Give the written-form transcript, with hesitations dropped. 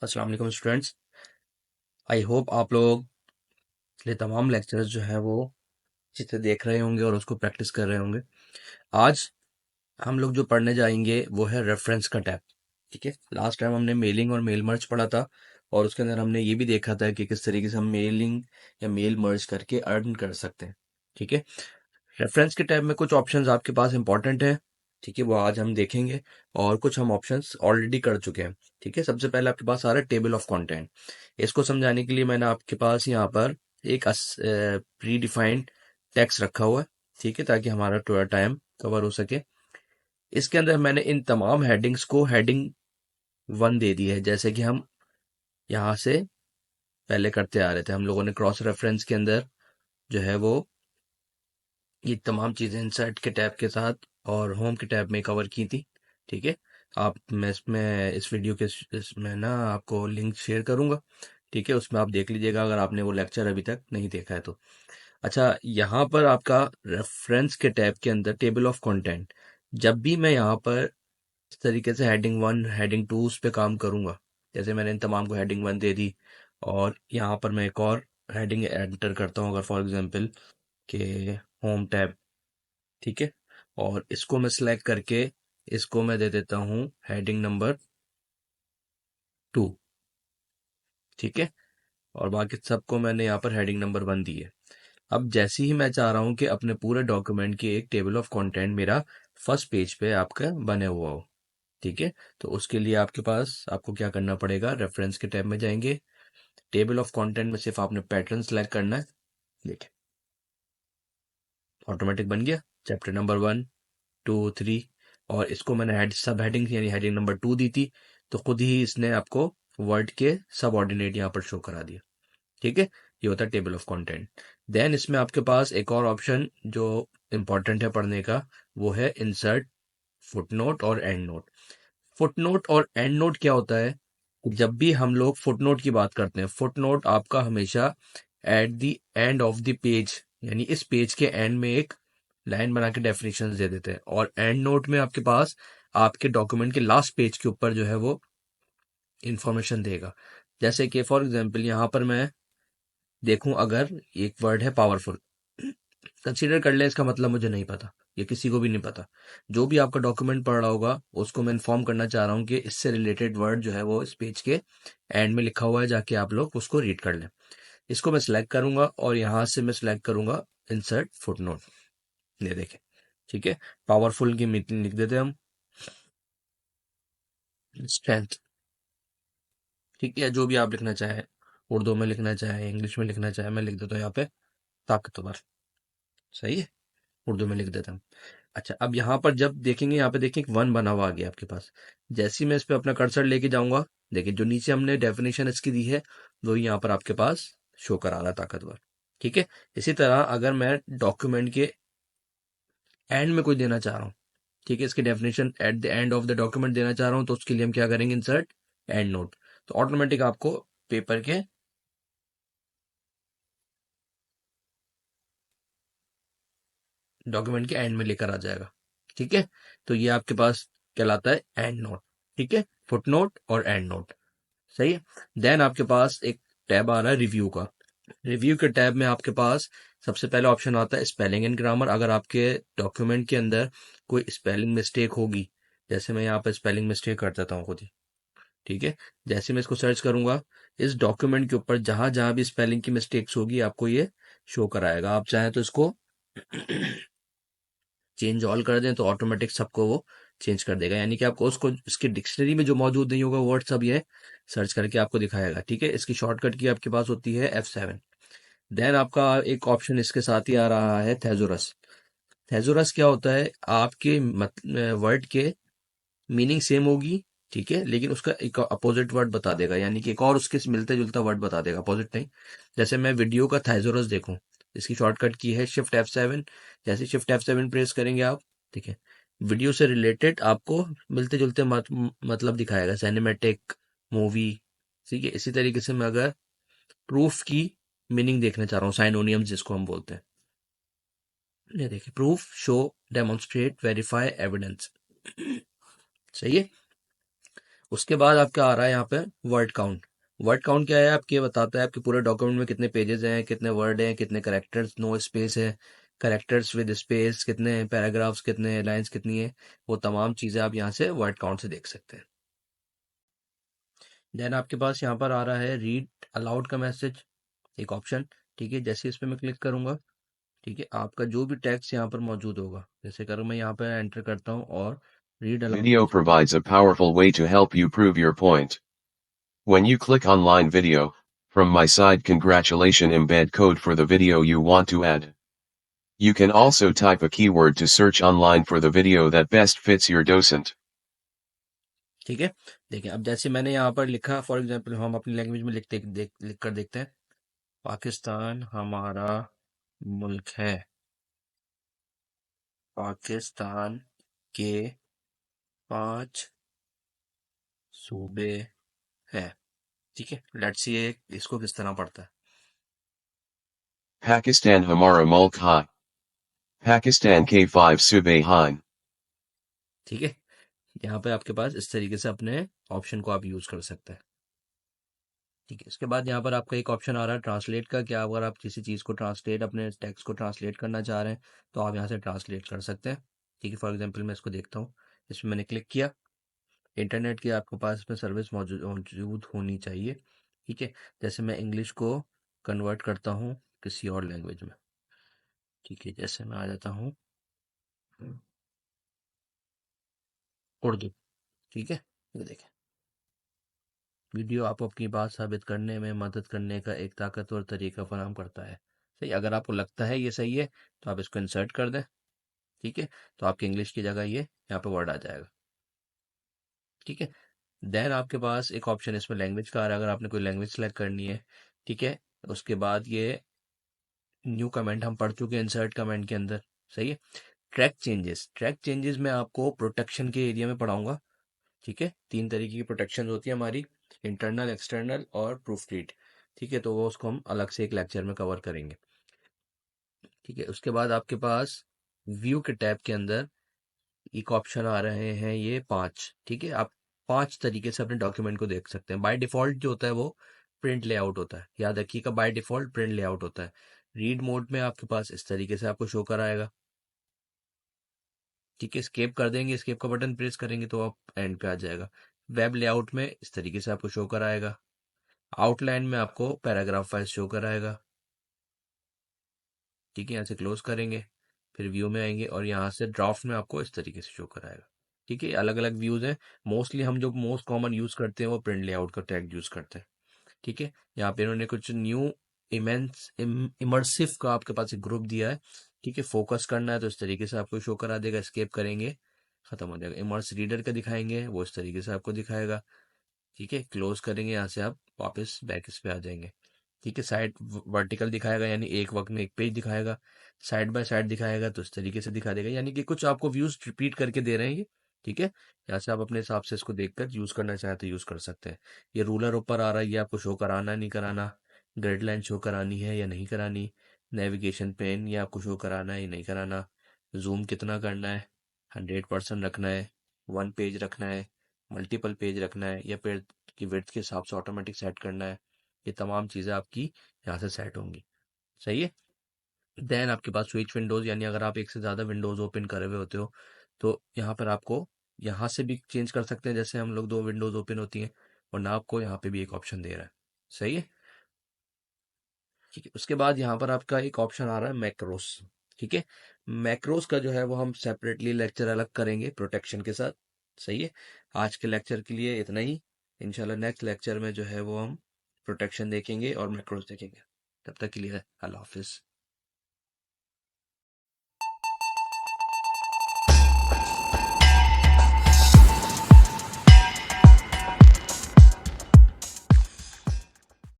अस्सलाम वालेकुम students. I hope आप लोग ये तमाम लेक्चर्स जो है वो अच्छे से देख रहे होंगे और उसको प्रैक्टिस कर रहे होंगे। आज हम लोग जो पढ़ने जाएंगे वो है रेफरेंस का टैब। ठीक है, लास्ट टाइम हमने मेलिंग और मेल मर्ज पढ़ा था और उसके अंदर हमने ये भी देखा था कि किस तरीके से हम मेलिंग या मेल मर्ज करके अर्न कर सकते हैं। ठीक है, रेफरेंस के टैब में कुछ ऑप्शंस आपके पास इंपॉर्टेंट है। ठीक है, वो आज हम देखेंगे और कुछ हम ऑप्शंस ऑलरेडी कर चुके हैं। ठीक है, सबसे पहले आपके पास आ रहा है टेबल ऑफ कंटेंट। इसको समझाने के लिए मैंने आपके पास यहाँ पर एक प्री डिफाइंड टेक्स्ट रखा हुआ है। ठीक है, ताकि हमारा थोड़ा टाइम कवर हो सके। इसके अंदर मैंने इन तमाम हेडिंग्स को हेडिंग 1 दे दी है, जैसे कि हम यहाँ से पहले करते आ रहे थे। हम लोगों ने क्रॉस रेफरेंस के अंदर जो है वो ये तमाम चीजें इंसर्ट के टैब के साथ और होम के टैब में कवर की थी। ठीक है, आप मैं इसमें इस वीडियो के इसमें ना आपको लिंक शेयर करूंगा। ठीक है, उसमें आप देख लीजिएगा अगर आपने वो लेक्चर अभी तक नहीं देखा है तो। अच्छा, यहाँ पर आपका रेफरेंस के टैब के अंदर टेबल ऑफ कंटेंट, जब भी मैं यहाँ पर इस तरीके से हेडिंग 1 हेडिंग 2 उस पे काम करूंगा, जैसे मैंने इन तमाम को हेडिंग 1 दे दी और यहाँ पर मैं एक और हेडिंग एंटर करता हूँ, अगर फॉर एग्जांपल के होम टैब। ठीक है, और इसको मैं सिलेक्ट करके इसको मैं दे देता हूँ हेडिंग नंबर 2। ठीक है, और बाकी सबको मैंने यहाँ पर हेडिंग नंबर 1 दी है। अब जैसे ही मैं चाह रहा हूँ कि अपने पूरे डॉक्यूमेंट की एक टेबल ऑफ कंटेंट मेरा फर्स्ट पेज पे आपका बने हुआ हो। ठीक है, तो उसके लिए आपके पास आपको क्या करना पड़ेगा, रेफरेंस के टैब में जाएंगे, टेबल ऑफ कंटेंट में सिर्फ आपने पैटर्न सेलेक्ट करना है। देखिए, ऑटोमेटिक बन गया चैप्टर नंबर 1, 2, 3। और इसको मैंने सब हेडिंग यानी हेडिंग नंबर 2 दी थी, तो खुद ही इसने आपको वर्ड के सब ऑर्डिनेट यहाँ पर शो करा दिया। ठीक है, ये होता है टेबल ऑफ कंटेंट। देन इसमें आपके पास एक और ऑप्शन जो इंपॉर्टेंट है पढ़ने का, वो है इंसर्ट फुटनोट और एंड नोट। फुटनोट और एंड नोट क्या होता है? जब भी हम लोग फुटनोट की बात करते हैं, फुटनोट आपका हमेशा at the end of the page, यानी इस पेज के एंड में एक लाइन बना के डेफिनेशन दे देते हैं, और एंड नोट में आपके पास आपके डॉक्यूमेंट के लास्ट पेज के ऊपर जो है वो इंफॉर्मेशन देगा। जैसे कि फॉर एग्जांपल यहाँ पर मैं देखूं, अगर एक वर्ड है पावरफुल, कंसीडर कर ले, इसका मतलब मुझे नहीं पता, ये किसी को भी नहीं पता। जो भी आपका डॉक्यूमेंट पढ़ रहा होगा उसको मैं इन्फॉर्म करना चाह रहा हूँ कि इससे रिलेटेड वर्ड जो है वो इस पेज के एंड में लिखा हुआ है, जाके आप लोग उसको रीड कर लें। इसको मैं सिलेक्ट करूंगा और यहाँ से मैं सिलेक्ट करूंगा इंसर्ट फुटनोट। ये देखें, ठीक है, पावरफुल की मीनिंग लिख देते हैं हम स्ट्रेंथ। ठीक है, जो भी आप लिखना चाहें, उर्दू में लिखना चाहें, इंग्लिश में लिखना चाहें, मैं लिख देता हूँ यहाँ पे ताकतवर। सही है, उर्दू में लिख देता हूँ। अच्छा, अब यहाँ पर जब देखेंगे, यहाँ पे देखिए 1 बना हुआ आ गया आपके पास। जैसे ही मैं इस पे अपना कर्सर लेके जाऊंगा, देखिए जो नीचे हमने डेफिनेशन इसकी दी है वो यहाँ पर आपके पास शो करा रहा है ताकतवर। ठीक है, इसी तरह अगर मैं डॉक्यूमेंट के एंड में कोई देना चाह रहा हूँ, ठीक है, इसकी definition at the end of the document देना चाह रहा हूँ, तो उसके लिए हम क्या करेंगे, इंसर्ट एंड नोट। तो ऑटोमेटिक आपको पेपर के डॉक्यूमेंट के एंड में लेकर आ जाएगा। ठीक है, तो ये आपके पास कहलाता है एंड नोट। ठीक है, फुट नोट और एंड नोट। सही है। देन आपके पास एक टैब आ रहा है रिव्यू का। रिव्यू के टैब में आपके पास सबसे पहले ऑप्शन आता है स्पेलिंग एंड ग्रामर। अगर आपके डॉक्यूमेंट के अंदर कोई स्पेलिंग मिस्टेक होगी, जैसे मैं यहाँ पर स्पेलिंग मिस्टेक कर देता हूँ खुद ही। ठीक है, जैसे मैं इसको सर्च करूंगा, इस डॉक्यूमेंट के ऊपर जहां जहां भी स्पेलिंग की मिस्टेक्स होगी आपको ये शो कराएगा। आप चाहें तो इसको चेंज ऑल कर दें तो ऑटोमेटिक सबको वो चेंज कर देगा, यानी कि आपको उसको इसकी डिक्शनरी में जो मौजूद नहीं होगा वर्ड सब ये सर्च करके आपको दिखाएगा। ठीक है, इसकी शॉर्टकट की आपके पास होती है F7। देन आपका एक ऑप्शन इसके साथ ही आ रहा है थेजोरस। थेजोरस क्या होता है, आपके वर्ड के मीनिंग सेम होगी, ठीक है, लेकिन उसका एक अपोजिट वर्ड बता देगा, यानी कि एक और उसके मिलते जुलता वर्ड बता देगा, अपोजिट नहीं। जैसे मैं वीडियो का थाइजोरस देखूं, इसकी शॉर्टकट की है Shift F7। जैसे Shift F7 प्रेस करेंगे आप, ठीक है, वीडियो से रिलेटेड आपको मिलते जुलते मतलब दिखाएगा, सिनेमैटिक, मूवी। ठीक है, इसी तरीके से मैं अगर प्रूफ की मीनिंग देखना चाह रहा हूँ, साइनोनियम्स जिसको हम बोलते हैं, ये देखिए, proof, show, demonstrate, verify, evidence. सही है। उसके बाद आपका आ रहा है यहाँ पे वर्ड काउंट। वर्ड काउंट क्या है, आपके बताता है आपके पूरे डॉक्यूमेंट में कितने पेजेस हैं, कितने वर्ड हैं, कितने करेक्टर्स, नो स्पेस है, करेक्टर्स विद स्पेस कितने हैं, पैराग्राफ्स कितने हैं, लाइंस कितनी है, वो तमाम चीजें आप यहाँ से वर्ड काउंट से देख सकते हैं। देन आपके पास यहाँ पर आ रहा है रीड अलाउड का मैसेज, एक ऑप्शन। ठीक है, जैसे इस पे मैं क्लिक करूंगा, ठीक है, आपका जो भी टेक्स्ट यहाँ पर मौजूद होगा, जैसे करूँ मैं यहाँ पर एंटर करता हूँ और रीड अलाउड Video लिखूंगा। provides a powerful way to help you prove your point. When you click online video, from my side congratulation embed code for the video you want to add. You can also type a keyword to search online for the video that best fits your docent. ठीक है, देखिए अब जैसे मैंने यहाँ पर लिखा, for example हम अपनी लैंग्वेज में लिख कर देखते हैं। पाकिस्तान हमारा मुल्क है, पाकिस्तान के 5 सूबे हैं। ठीक है, लेट्स सी इसको किस तरह पढ़ता है। Pakistan Hamara Mulk Hai. Pakistan K5 Subay Hain. ठीक है, यहाँ पे आपके पास इस तरीके से अपने ऑप्शन को आप यूज कर सकते हैं। ठीक है, इसके बाद यहाँ पर आपका एक ऑप्शन आ रहा है ट्रांसलेट का। क्या अगर आप किसी चीज़ को ट्रांसलेट, अपने टेक्स्ट को ट्रांसलेट करना चाह रहे हैं, तो आप यहाँ से ट्रांसलेट कर सकते हैं। ठीक है, फॉर एग्जांपल मैं इसको देखता हूँ, इसमें मैंने क्लिक किया, इंटरनेट की आपके पास इसमें सर्विस मौजूद मौजूद होनी चाहिए। ठीक है, जैसे मैं इंग्लिश को कन्वर्ट करता हूँ किसी और लैंग्वेज में। ठीक है, जैसे मैं आ जाता हूँ उर्दू। ठीक है, ये देखें, वीडियो आपको अपनी बात साबित करने में मदद करने का एक ताकतवर तरीका फराहम करता है। सही, अगर आपको लगता है ये सही है तो आप इसको इंसर्ट कर दें। ठीक है, तो आपकी इंग्लिश की जगह ये यहाँ पे वर्ड आ जाएगा। ठीक है, देन आपके पास एक ऑप्शन इसमें लैंग्वेज का आ रहा है, अगर आपने कोई लैंग्वेज सेलेक्ट करनी है। ठीक है, उसके बाद ये न्यू कमेंट हम पढ़ चुके हैं इंसर्ट कमेंट के अंदर। सही है, ट्रैक चेंजेस में आपको प्रोटेक्शन के एरिया में पढ़ाऊंगा। ठीक है, 3 तरीके की प्रोटेक्शन होती है हमारी, इंटरनल, एक्सटर्नल और प्रूफ रीड। ठीक है, तो वो उसको हम अलग से एक लेक्चर में कवर करेंगे। ठीक है, उसके बाद आपके पास व्यू के टैब के अंदर एक ऑप्शन आ रहे हैं ये 5। ठीक है, आप 5 तरीके से अपने डॉक्यूमेंट को देख सकते हैं। बाय डिफॉल्ट जो होता है वो प्रिंट लेआउट होता है, याद रखिएगा, बाय डिफॉल्ट प्रिंट लेआउट होता है। रीड मोड में आपके पास इस तरीके से आपको शो कराएगा। ठीक है, स्केप कर देंगे, स्केप का बटन प्रेस करेंगे तो आप एंड पे आ जाएगा। वेब लेआउट में इस तरीके से आपको शो कराएगा। आउटलाइन में आपको पैराग्राफ वाइज शो कराएगा। ठीक है, यहाँ से क्लोज करेंगे, फिर व्यू में आएंगे और यहाँ से ड्राफ्ट में आपको इस तरीके से शो कराएगा। ठीक है, अलग अलग व्यूज हैं। मोस्टली हम जो मोस्ट कॉमन यूज करते हैं वो प्रिंट लेआउट का टैग यूज करते हैं। ठीक है, यहाँ पे इन्होंने कुछ न्यू इमेंस इमर्सिव का आपके पास एक ग्रुप दिया है। ठीक है, फोकस करना है तो इस तरीके से आपको शो करा देगा, स्केप करेंगे खत्म हो जाएगा। इमर्स रीडर का दिखाएंगे वो इस तरीके से आपको दिखाएगा। ठीक है, क्लोज करेंगे, यहाँ से आप वापस बैक इस पे आ जाएंगे। ठीक है, साइड वर्टिकल दिखाएगा यानी एक वक्त में एक पेज दिखाएगा, साइड बाय साइड दिखाएगा तो इस तरीके से दिखा देगा, यानी कि कुछ आपको व्यूज रिपीट करके दे रहे हैं ये। ठीक है, यहाँ से आप अपने हिसाब से इसको देखकर यूज करना चाहे तो यूज कर सकते हैं। ये रूलर ऊपर आ रहा है, ये आपको शो कराना नहीं कराना, ग्रिड लाइन शो करानी है या नहीं करानी, नेविगेशन पेन ये आपको शो कराना है या नहीं कराना, जूम कितना करना है, 100% रखना है, 1 पेज रखना है, मल्टीपल पेज रखना है, या पेज की विड्थ के हिसाब से ऑटोमेटिक सेट करना है। ये तमाम चीज़ें आपकी यहाँ से सेट होंगी। सही है, देन आपके पास स्विच विंडोज, यानी अगर आप एक से ज़्यादा विंडोज ओपन करे हुए होते हो तो यहाँ पर आपको यहाँ से भी चेंज कर सकते हैं, जैसे हम लोग 2 विंडोज ओपन होती हैं, और ना आपको यहाँ पे भी एक ऑप्शन दे रहा है। सही है, ठीक है, उसके बाद यहाँ पर आपका एक ऑप्शन आ रहा है मैक्रोस। ठीक है, मैक्रोस का जो है वो हम सेपरेटली लेक्चर अलग करेंगे प्रोटेक्शन के साथ। सही है, आज के लेक्चर के लिए इतना ही। इंशाल्लाह नेक्स्ट लेक्चर में जो है वो हम प्रोटेक्शन देखेंगे और मैक्रोस देखेंगे। तब तक के लिए अल्लाह हाफिज।